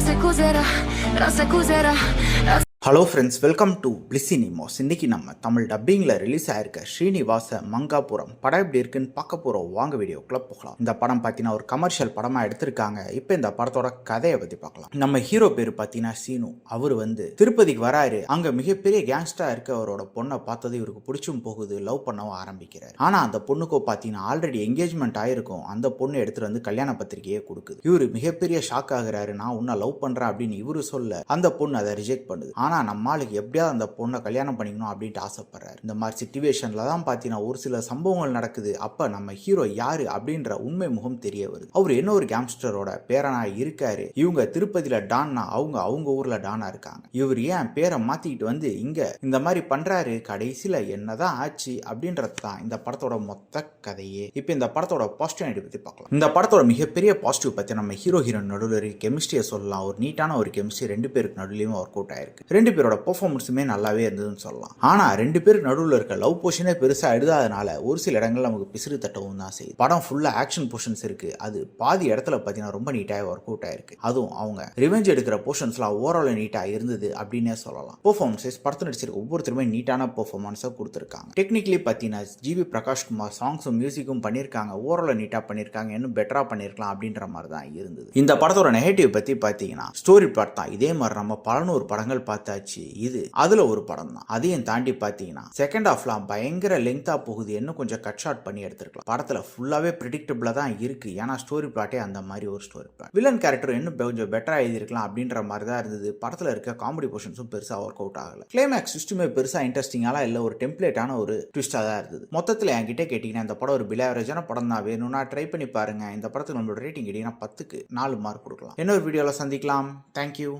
Rasakusera. Hello friends, welcome to பிளிசினிமோஸ். இன்னைக்கு நம்ம தமிழ் டப்பிங்கில் ரிலீஸ் ஆயிருக்க ஸ்ரீனிவாச மங்காபுரம் படம் எப்படி இருக்குன்னு பார்க்க போகிறோம். வாங்க வீடியோக்குள்ள போகலாம். இந்த படம் பார்த்தீங்கன்னா ஒரு கமர்ஷியல் படமாக எடுத்திருக்காங்க. இப்போ இந்த படத்தோட கதையை பற்றி பார்க்கலாம். நம்ம ஹீரோ பேர் பார்த்தீங்கன்னா சீனு. அவர் திருப்பதிக்கு வராரு. அங்கே மிகப்பெரிய கேங்ஸ்டராக இருக்க அவரோட பொண்ணை பார்த்தது இவருக்கு பிடிச்சும் போகுது. லவ் பண்ணவும் ஆரம்பிக்கிறார். ஆனால் அந்த பொண்ணுக்கோ பார்த்தீங்கன்னா ஆல்ரெடி என்கேஜ்மெண்ட் ஆயிருக்கும். அந்த பொண்ணு எடுத்துட்டு கல்யாண பத்திரிகையை கொடுக்குது. இவரு மிகப்பெரிய ஷாக் ஆகுறாரு. நான் உன்னை லவ் பண்ணுறேன் அப்படின்னு இவரு சொல்ல அந்த பொண்ணு அதை ரிஜெக்ட் பண்ணுது. ஆனால் நம்மளுக்கு எப்படியாவது அந்த பொண்ணை கல்யாணம் பண்ணிக்கணும் அப்படின்ட்டு ஆசைப்படுறாரு. இந்த மாதிரி சிச்சுவேஷன்ல தான் பார்த்தீங்கன்னா ஒரு சில சம்பவங்கள் நடக்குது. அப்ப நம்ம ஹீரோ யாரு அப்படின்ற உண்மை முகம் தெரிய வருது. அவர் என்ன ஒரு கேங்ஸ்டரோட பேரனா இருக்காரு. இவங்க திருப்பதியில டான்னா அவங்க ஊர்ல டானா இருக்காங்க. இவர் ஏன் பேரை மாத்திக்கிட்டு இங்க இந்த மாதிரி பண்றாரு, கடைசியில என்னதான் ஆச்சு அப்படின்றது தான் இந்த படத்தோட மொத்த கதையே. இப்ப இந்த படத்தோட பாசிட்டிவ் பத்தி பார்க்கலாம். இந்த படத்தோட மிகப்பெரிய பாசிட்டிவ் பத்தி நம்ம ஹீரோயின் நடுவில் கெமிஸ்ட்ரியை சொல்லலாம். ஒரு நீட்டான ஒரு கெமிஸ்ட்ரி ரெண்டு பேருக்கு நடுவுலயும் ஒர்க் அவுட் ஆயிருக்கு. ரெண்டு பேரோட பெர்ஃபார்மன்ஸுமே நல்லாவே இருந்ததுன்னு சொல்லலாம். ஆனா ரெண்டு பேருக்கு நடுவில் இருக்க லவ் போர்ஷனே பெருசா எழுதாதனால ஒரு சில இடங்கள் நமக்கு பிசிறு தட்டவும் தான் செய்யுது. படம் ஃபுல்லா ஆக்ஷன் போர்ஷன்ஸ் இருக்கு. அது பாதி இடத்துல பாத்தீங்கன்னா ரொம்ப நீட்டாக ஒர்க் அவுட் ஆயிருக்கு. அதுவும் அவங்க ரிவெஞ்ச் எடுக்கிற போர்ஷன்ஸ்லாம் ஓவரால் நீட்டா இருந்தது அப்படின்னே சொல்லலாம். பெர்ஃபார்மன்ஸஸ் படத்தை நடிச்சிருக்க ஒவ்வொருத்தருமே நீட்டான பெர்ஃபார்மன்ஸை கொடுத்துருக்காங்க. டெக்னிக்கலி பார்த்தீங்கன்னா ஜிவி பிரகாஷ் குமார் சாங்ஸும் மியூசிக்கும் பண்ணியிருக்காங்க. ஓவரால் நீட்டா பண்ணியிருக்காங்க. இன்னும் பெட்டரா பண்ணியிருக்கலாம் அப்படின்ற மாதிரி தான் இருந்தது. இந்த படத்தோட நெகட்டிவ் பத்தி பார்த்தீங்கன்னா ஸ்டோரி பார்ட் தான். இதே மாதிரி நம்ம 100 படங்கள் பார்த்தாச்சு. அதுல ஒரு படம் தான். அதையும் தாண்டி பாத்தீங்கன்னா செகண்ட் ஹாஃப்லாம் பயங்கர லெங்தா போகுது. இன்னும் கொஞ்சம் கட் ஷார்ட் பண்ணி எடுத்துருக்கலாம். படத்துல ஃபுல்லாவே பிரெடிக்டபிளா தான் இருக்கு. ஏன்னா ஸ்டோரி பிளாட்டே அந்த மாதிரி ஒரு ஸ்டோரி பிளாட். வில்லன் கேரக்டர் இன்னும் கொஞ்சம் பெட்டரா எழுதிருக்கலாம் அப்படின்ற மாதிரி தான் இருந்தது. படத்துல இருக்க காமெடி போர்ஷன்ஸும் பெருசா ஒர்க் அவுட் ஆகல. கிளைமேக்ஸ் சிஸ்டமே பெருசா இன்ட்ரெஸ்டிங்காலாம் இல்ல. ஒரு டெம்ப்ளேட்டான ஒரு ட்விஸ்டா தான் இருந்தது. மொத்தத்துல என்கிட்ட கேட்டீங்கன்னா இந்த படம் ஒரு பிலாவரேஜான படம் தான். வேணும்னா ட்ரை பண்ணி பாருங்க. இந்த படத்துக்கு நம்மளோட ரேட்டிங் கேட்டீங்கன்னா 10க்கு 4 மார்க் கொடுக்கலாம். இன்னொரு வீடியோல சந்திக்கலாம். தேங்க்யூ.